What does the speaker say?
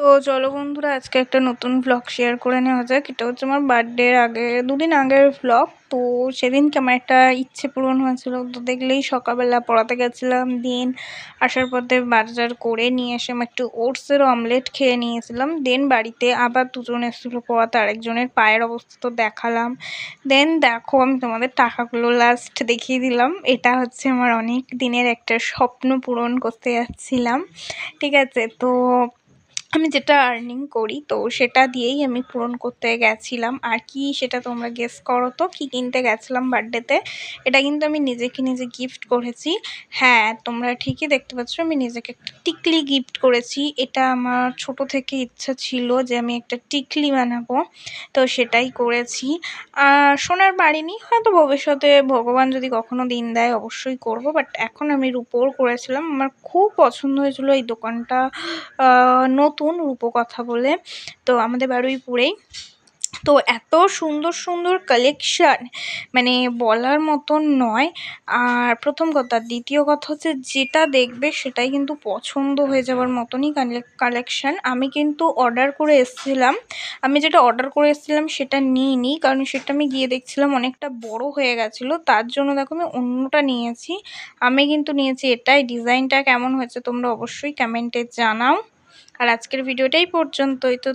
তো চলো বন্ধুরা, আজকে একটা নতুন ব্লগ শেয়ার করে নেওয়া যাক। এটা হচ্ছে আমার বার্থডের আগে 2 দিন আগের ব্লগ। তো সেদিনকে আমার একটা ইচ্ছে পূরণ হয়েছিল। তো দেখলেই সকালবেলা পড়াতে গেছিলাম, দিন আসার পথে বাজার করে নিয়ে এসে আমি একটু ওটসের অমলেট খেয়ে নিয়েছিলাম। দেন বাড়িতে আবার দুজন এসেছিলো পড়াতে, আরেকজনের পায়ের অবস্থা তো দেখালাম। দেন দেখো, আমি তোমাদের টাকাগুলো লাস্ট দেখিয়ে দিলাম। এটা হচ্ছে আমার অনেক দিনের একটা স্বপ্ন পূরণ করতে যাচ্ছিলাম। ঠিক আছে, তো আমি যেটা আর্নিং করি তো সেটা দিয়েই আমি পূরণ করতে গেছিলাম। আর কি সেটা তোমরা গেস করো তো, কি কিনতে গেছিলাম বার্থডেতে? এটা কিন্তু আমি নিজেকে নিজে গিফট করেছি। হ্যাঁ, তোমরা ঠিকই দেখতে পাচ্ছ, আমি নিজেকে একটা টিকলি গিফট করেছি। এটা আমার ছোট থেকে ইচ্ছা ছিল যে আমি একটা টিকলি বানাবো, তো সেটাই করেছি। আর সোনার পারিনি, হয়তো ভবিষ্যতে ভগবান যদি কখনো দিন দেয় অবশ্যই করব। বাট এখন আমি রূপোর করেছিলাম। আমার খুব পছন্দ হয়েছিল এই দোকানটা, নতুন রূপকথা বলে, তো আমাদের বারুইপুরেই। তো এত সুন্দর সুন্দর কালেকশান, মানে বলার মতন নয়। আর প্রথম কথা, দ্বিতীয় কথা হচ্ছে যেটা দেখবে সেটাই কিন্তু পছন্দ হয়ে যাওয়ার মতনই কালেকশান। আমি কিন্তু অর্ডার করে এসেছিলাম, আমি যেটা অর্ডার করে এসেছিলাম সেটা নিইনি, কারণ সেটা আমি গিয়ে দেখছিলাম অনেকটা বড় হয়ে গেছিলো। তার জন্য দেখো আমি অন্যটা নিয়েছি। আমি কিন্তু নিয়েছি এটাই। ডিজাইনটা কেমন হয়েছে তোমরা অবশ্যই কমেন্টে জানাও। আর আজকের ভিডিওটাই পর্যন্তই। তো